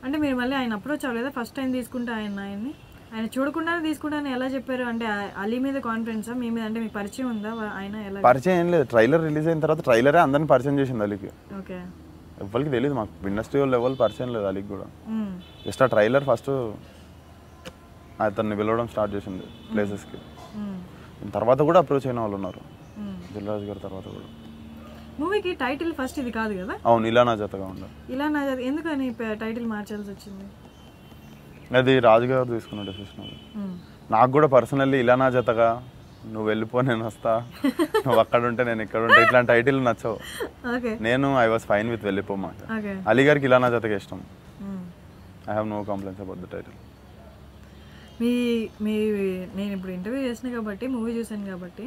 అంటే మీరు మళ్ళీ ఆయన అప్రోచ్ అవ్వలేదా ఫస్ట్ టైం తీసుకుంటే ఆయన చూడకుండానే తీసుకుంటాను ఎలా చెప్పారు? అంటే అలీ మీద కాన్ఫిడెన్సా మీ మీద? అంటే మీకు పరిచయం ఉందా ఆయన? ఎలా పరిచయం ఏం లేదు, ట్రైలర్ రిలీజ్ అయిన తర్వాత ట్రైలరే అందరిని పరిచయం చేసింది అలీకి. ఓకే. ఎవరికి తెలియదు, మాకు ఇండస్ట్రీ లెవెల్ పరిచయం లేదు అలీకి కూడా. జస్ట్ ఆ ట్రైలర్ ఫస్ట్ అతన్ని పిలవడం స్టార్ట్ చేసింది ప్లేసెస్కి. తర్వాత కూడా అప్రోచ్ అయిన వాళ్ళు ఉన్నారు, దిల్రాజు గారి తర్వాత కూడా. మూవీకి టైటిల్ ఫస్ట్ ఇది కాదు కదా? అవును, ఇలా నా జతగా ఉండాలి. ఇలా నా జత ఎందుకని టైటిల్ మార్చాల్సి వచ్చింది? అది రాజు గారు తీసుకున్న డెసిషన్. నాకు కూడా పర్సనల్లీ ఇలా నా జతగా, నువ్వు వెళ్ళిపో నేను వస్తా, నువ్వు అక్కడ ఉంటే నేను ఇక్కడ ఉంటే, ఇట్లాంటి టైటిల్ నచ్చవు. నేను ఐ వాస్ ఫైన్ విత్ వెళ్ళిపో మాట. అలీ గారికి ఇలా నా జతగా ఇష్టం. I have no complaints about the title. నేను ఇప్పుడు ఇంటర్వ్యూ చేసిన కాబట్టి, మూవీ చూసాను కాబట్టి,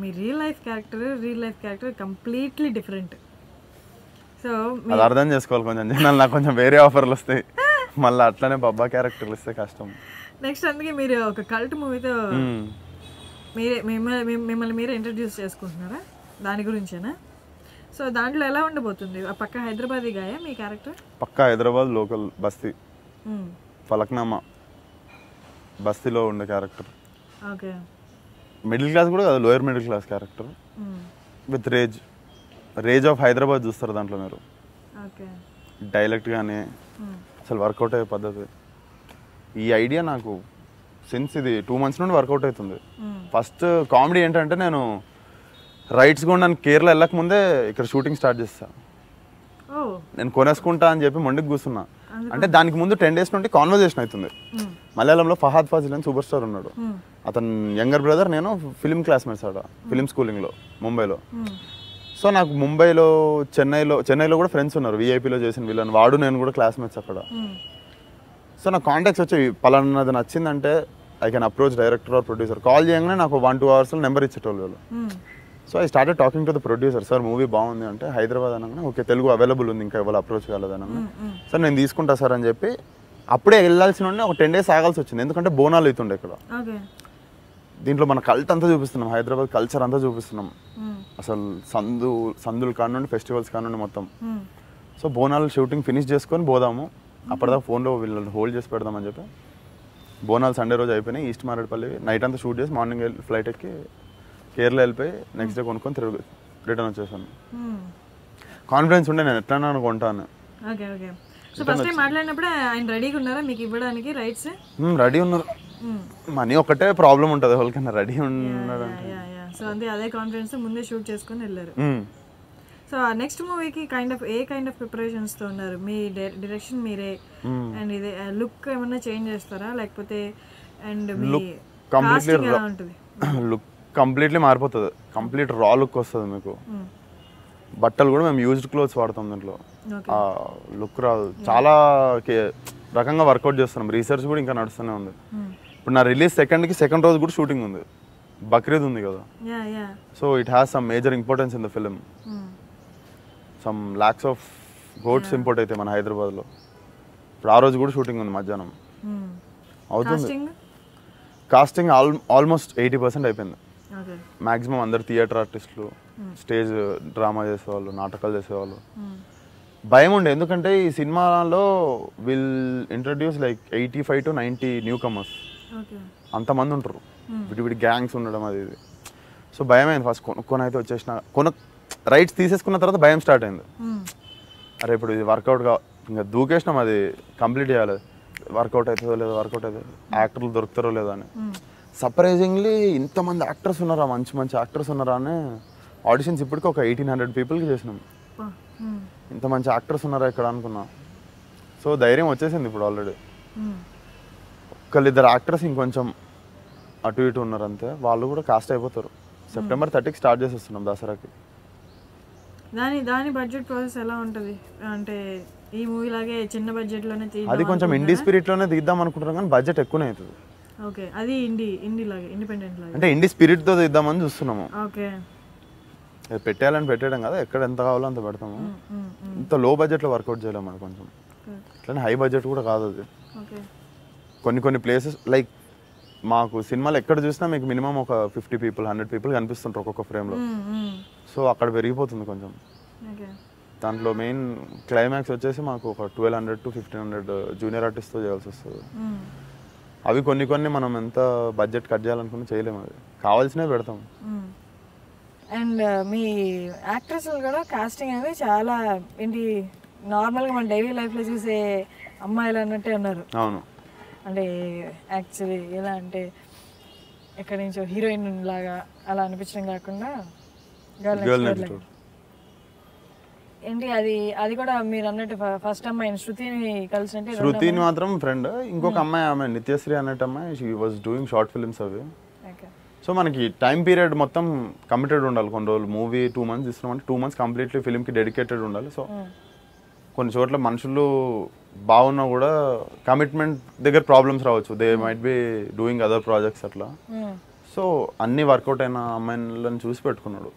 మీ real life character completely different. So అది అర్థం చేసుకోవాలి కొంచెం జనాలు. నాకు కొంచెం వేరే ఆఫర్లు వస్తాయి, మళ్ళీ అట్లనే బాబా క్యారెక్టర్లు ఇస్తే కష్టం. నెక్స్ట్ అందుకే మీరు ఒక కల్ట్ మూవీతో మిమ్మల్ని మీరే ఇంట్రడ్యూస్ చేసుకుంటున్నారా? దాని గురించేనా? సో దాంట్లో ఎలా ఉండబోతుంది? పక్క హైదరాబాదీ గాయా మీ క్యారెక్టర్? పక్క హైదరాబాద్ లోకల్ బస్తీ, ఫలక్నామా బస్తీలో ఉండే క్యారెక్టర్. ఓకే. మిడిల్ క్లాస్ కూడా కాదు, lower middle class character with rage of Hyderabad చూస్తారు దాంట్లో మీరు. డైలెక్ట్ కానీ అసలు వర్కౌట్ అయ్యే పద్ధతి. ఈ ఐడియా నాకు సిన్స్ ఇది 2 months నుండి వర్కౌట్ అవుతుంది. ఫస్ట్ కామెడీ ఏంటంటే, నేను రైట్స్ కూడా నన్ను కేరళ వెళ్ళక ముందే ఇక్కడ షూటింగ్ స్టార్ట్ చేస్తా. నేను కొనేసుకుంటా అని చెప్పి మొండికి కూర్చున్నా. అంటే దానికి ముందు 10 days నుండి కాన్వర్జేషన్ అవుతుంది. మలయాళంలో ఫహాద్ ఫాజిల్ అని సూపర్ స్టార్ ఉన్నాడు, అతను యంగర్ బ్రదర్. నేను ఫిలిం క్లాస్మేట్స్ ఆడ ఫిలిం స్కూలింగ్లో ముంబైలో. సో నాకు ముంబైలో చెన్నైలో కూడా ఫ్రెండ్స్ ఉన్నారు, విఐపీలో చేసిన వీళ్ళని. వాడు నేను కూడా క్లాస్మేట్స్ అక్కడ. సో నాకు కాంటాక్ట్స్ వచ్చాయి, పలానాది నచ్చిందంటే I can approach director or producer. Call చేయగానే నాకు 1-2 hours నెంబర్ ఇచ్చేటోళ్ళు వాళ్ళు. So I started talking to the producer. Sir movie బాగుంది అంటే, హైదరాబాద్ అనగానే ఓకే తెలుగు అవైలబుల్ ఉంది, ఇంకా ఎవరు అప్రోచ్ కాలేదు అనగా సార్ నేను తీసుకుంటా సార్ అని చెప్పి అప్పుడే వెళ్ళాల్సిన ఒక 10 days ఆగాల్సి వచ్చింది. ఎందుకంటే బోనాలు అవుతుండే ఇక్కడ. దీంట్లో మన కల్ట్ అంతా చూపిస్తున్నాం, హైదరాబాద్ కల్చర్ అంతా చూపిస్తున్నాం. అసలు సందులు కానుండి ఫెస్టివల్స్ కానుండి మొత్తం. సో బోనాలు షూటింగ్ ఫినిష్ చేసుకొని పోదాము, అప్పటిదాకా ఫోన్లో వీళ్ళని హోల్డ్ చేసి పెడదామని చెప్పి. బోనాలు సండే రోజు అయిపోయినాయి. ఈస్ట్ మారేడుపల్లి నైట్ అంతా షూట్ చేసి మార్నింగ్ ఫ్లైట్ ఎక్కి కేరళ వెళ్ళిపోయి నెక్స్ట్ డే కొనుక్కొని రిటర్న్ వచ్చేసాను. కాన్ఫిడెన్స్ ఉండే నేను ఎట్లా కొంటాను. రెడీ ఉన్నారు, మనీ ఒకటే ప్రాబ్లం ఉంటుంది ఎవరికైనా. రెడీ ఉన్నారు. సో అదే కాన్ఫిడెన్స్ ముందే షూట్ చేసుకొని వెళ్ళారు. సో నెక్స్ట్ మూవీకి ఏ కైండ్ ఆఫ్ ప్రిపరేషన్స్ తో ఉన్నారు? మీ డైరెక్షన్ మీరే, అండ్ ఇది లుక్ ఏమన్నా చేంజ్ చేస్తారా లేకపోతే? అండ్ లుక్ కంప్లీట్లీ మారిపోతుంది, కంప్లీట్ రా లుక్ వస్తుంది మీకు. బట్టలు కూడా మేము యూజ్డ్ క్లోత్స్ వాడతాం దీంట్లో, ఆ లుక్ రాదు. చాలా రకంగా వర్కౌట్ చేస్తున్నాం, రీసెర్చ్ కూడా ఇంకా నడుస్తూనే ఉంది. ఇప్పుడు నా రిలీజ్ సెకండ్ రోజు కూడా షూటింగ్ ఉంది, బక్రీద్ ఉంది కదా. So it has some major importance in the film. Some lakhs of goats import అయితే మన హైదరాబాద్లో. ఇప్పుడు ఆ రోజు కూడా షూటింగ్ ఉంది మధ్యాహ్నం అవుతుంది. కాస్టింగ్ ఆల్మోస్ట్ 80% అయిపోయింది. మ్యాక్సిమం అందరు థియేటర్ ఆర్టిస్టులు, స్టేజ్ డ్రామా చేసేవాళ్ళు, నాటకాలు చేసేవాళ్ళు. భయం ఉండే, ఎందుకంటే ఈ సినిమాలో will introduce like 85 to 90 new comers. అంతమంది ఉంటారు, విడివిడి గ్యాంగ్స్ ఉండడం అది ఇది. సో భయం అయింది ఫస్ట్. కొనుక్కొని అయితే వచ్చేసిన రైట్స్ తీసేసుకున్న తర్వాత భయం స్టార్ట్ అయింది. అరే ఇప్పుడు ఇది వర్కౌట్ ఇంకా దూకేసినాం, అది కంప్లీట్ చేయాలి, వర్కౌట్ అవుతుందో లేదో, యాక్టర్లు దొరుకుతారో లేదో అని. సర్ప్రైజింగ్లీ ఇంతమంది యాక్టర్స్ ఉన్నారా, మంచి యాక్టర్స్ ఉన్నారా అని ఆడిషన్స్ ఇప్పటికీ ఒక 1800 పీపుల్కి చేసినాం. ఇంత మంచి యాక్టర్స్ ఉన్నారా ఇక్కడ అనుకున్నా. సో ధైర్యం వచ్చేసింది ఇప్పుడు ఆల్రెడీ. ఒకళ్ళిద్దరు యాక్టర్స్ ఇంకొంచెం అటు ఇటు ఉన్నారు అంతే, వాళ్ళు కూడా కాస్ట్ అయిపోతారు. September 30కి స్టార్ట్ చేసేస్తున్నాం దసరాకి. దాని బడ్జెట్ ప్రాసెస్ ఎలా ఉంటుంది? అంటే ఈ మూవీ లాగే చిన్న బడ్జెట్ లోనే అది కొంచెం ఇండీ స్పిరిట్ లోనే తీద్దాం అనుకుంటున్నాం, కానీ బడ్జెట్ ఎక్కువనే అవుతుంది. ఓకే, అది ఇండీ లాగే, ఇండిపెండెంట్ లాగే, అంటే ఇండీ స్పిరిట్ తో తీద్దామని చూస్తున్నాము. ఓకే, పెట్టేయాలని పెట్టేయడం కదా, ఎక్కడ ఎంత కావాలో అంత పెడతాము. ఇంత లో బడ్జెట్ లో వర్కౌట్ చేయలేము మనం, కొంచెం అట్లనే హై బడ్జెట్ కూడా కాదు అది. కొన్ని ప్లేసెస్ లైక్ మాకు సినిమాలు ఎక్కడ చూసినా మీకు మినిమం ఒక 50 people 100 people కనిపిస్తుంటారు ఒక్కొక్క ఫ్రేమ్ లో. సో అక్కడ పెరిగిపోతుంది కొంచెం. ఓకే. దాంట్లో మెయిన్ క్లైమాక్స్ వచ్చేసి మాకు ఒక 1200 to 1500 జూనియర్ ఆర్టిస్ట్తో చేయాల్సి వస్తుంది. అవి కొన్ని మనం ఎంత బడ్జెట్ కట్ చేయాలనుకుని చేయలేము, అది కావాల్సినవి పెడతాం. అండ్ మీ యాక్ట్రెస్లు కూడా కాస్టింగ్ అనేది చాలా ఏంటి నార్మల్గా మన డైలీ లైఫ్లో చూసే అమ్మాయిలు అన్నట్టే ఉన్నారు. అవును. అంటే యాక్చువల్లీ ఎలా అంటే ఎక్కడి నుంచో హీరోయిన్ లాగా అలా అనిపించడం కాకుండా గర్ల్ నెక్స్ట్ డోర్ ఏంటి అది కూడా మీరు అన్నట్టు ఫస్ట్ అమ్మాయి శృతిని కలిసి శృతిని మాత్రం ఫ్రెండ్, ఇంకొక అమ్మాయి ఆమె నిత్యశ్రీ అన్నట్టు అమ్మాయి, she was doing short films so. సో మనకి టైం పీరియడ్ మొత్తం కమిటెడ్ ఉండాలి. కొన్ని రోజులు మూవీ 2 months ఇస్తున్నామంటే 2 months కంప్లీట్లీ ఫిల్మ్కి డెడికేటెడ్ ఉండాలి. సో కొన్ని చోట్ల మనుషులు బాగున్నా కూడా కమిట్మెంట్ దగ్గర ప్రాబ్లమ్స్ రావచ్చు, they might be doing other projects అట్లా. సో అన్ని వర్కౌట్ అయిన అమ్మాయిలను చూసి పెట్టుకున్నాడు.